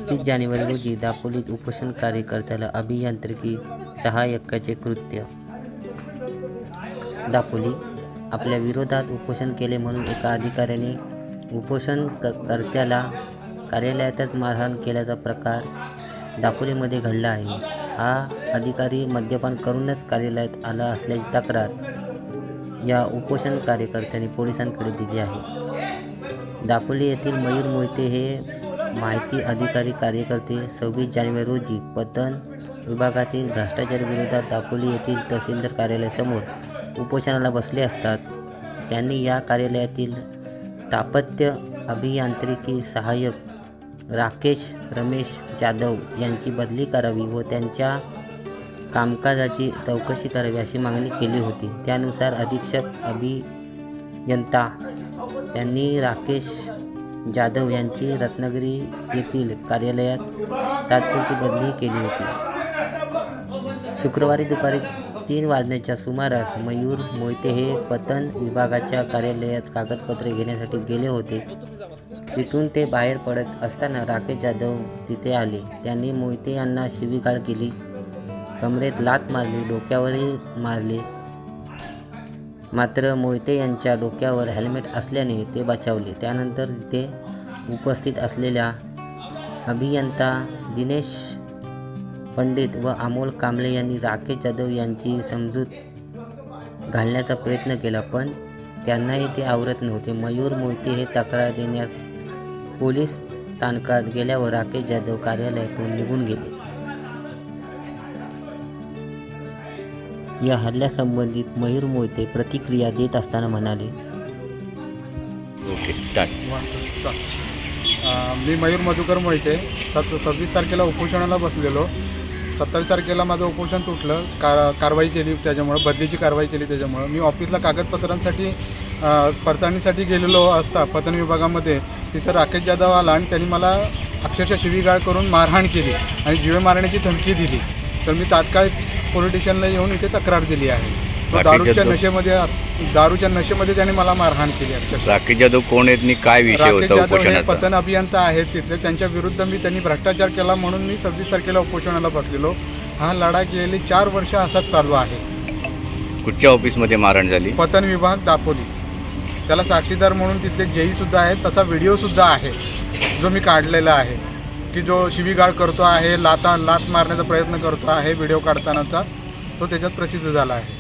31 जानेवारी रोजी दापोलीत उपोषण कार्यकर्त्याला अभियांत्रिकी सहाय्यकाचे कृत्य. दापोली. आपल्या विरोधात उपोषण केले म्हणून एका अधिकाऱ्याने उपोषणकर्त्याला कार्यालयातच मारहाण केल्याचा प्रकार दापोलीमध्ये घडला आहे. हा अधिकारी मद्यपान करूनच कार्यालयात आला असल्याची तक्रार या उपोषण कार्यकर्त्यांनी पोलिसांकडे दिली आहे. दापोली येथील मयूर मोहिते हे माहिती अधिकारी कार्यकर्ते 26 जानेवारी रोजी पतन विभागातील भ्रष्टाचाराविरोधात दापोली येथील तहसीलदार कार्यालयासमोर उपोषणाला बसले असतात. त्यांनी या कार्यालयातील स्थापत्य अभियांत्रिकी सहाय्यक राकेश रमेश जाधव यांची बदली करावी व त्यांच्या कामकाजाची चौकशी करावी अशी मागणी केली होती. त्यानुसार अधीक्षक अभियंता त्यांनी राकेश जाधव यांची रत्नागिरी येथील कार्यालयात तात्पुरती बदली केली होती. शुक्रवारी दुपारी 3 वाजण्याच्या सुमारास मयूर मोहिते हे पतन विभागाच्या कार्यालयात कागदपत्रे घेण्यासाठी गेले होते. तिथून ते बाहेर पडत असताना राकेश जाधव तिथे आले. त्यांनी मोहिते यांना शिवीगाळ केली, कमरेत लाथ मारली, डोक्यावरही मारले. मात्र मोहिते यांच्या डोक्यावर हेल्मेट असल्याने ते बचावले. त्यानंतर तिथे उपस्थित असलेल्या अभियंता दिनेश पंडित व अमोल कांबळे यांनी राकेश जाधव यांची समजूत घालण्याचा प्रयत्न केला, पण त्यांनाही ते आवरत नव्हते. मयूर मोहिते हे तक्रार देण्यास पोलीस स्थानकात गेल्यावर राकेश जाधव कार्यालयातून निघून गेले. या हल्ल्यासंबंधित मयूर मोहिते प्रतिक्रिया देत असताना म्हणाले, मी मयूर मधुकर मोहिते 26 तारखेला उपोषणाला बसलेलो. 27 तारखेला माझं उपोषण तुटलं. कारवाई केली, त्याच्यामुळं बदलीची कारवाई केली. त्याच्यामुळं मी ऑफिसला कागदपत्रांसाठी पडताळणीसाठी गेलेलो असता पतन विभागामध्ये तिथं राकेश जाधव आला आणि त्यांनी मला अक्षरशः शिवीगाळ करून मारहाण केली आणि जीवे मारण्याची धमकी दिली. तर मी तात्काळ पोलीस स्टेशनला येऊन इथे तक्रार दिली आहे. तो दारूच्या नशेमध्ये त्याने मला मारहाण केली. राकेश जाधव कोण आहेत, काय विषय होता उपोषणाचा? पतन अभियंता आहेत तिथले. त्यांच्या विरुद्ध त्यांनी भ्रष्टाचार केला म्हणून मी 26 तारखेला उपोषणाला बसलेलो. हा लढा गेली 4 वर्ष असाच चालू आहे. कुठच्या ऑफिसमध्ये मारहाण झाली? पतन विभाग दापोली. त्याला साक्षीदार म्हणून तिथले जेई सुद्धा आहेत. तसा व्हिडिओ सुद्धा आहे जो मी काढलेला आहे, की जो शिवीगाळ करतो आहे, लात मारण्याचा प्रयत्न करतो आहे व्हिडिओ काढतानाचा, तो त्याच्यात प्रसिद्ध झाला आहे.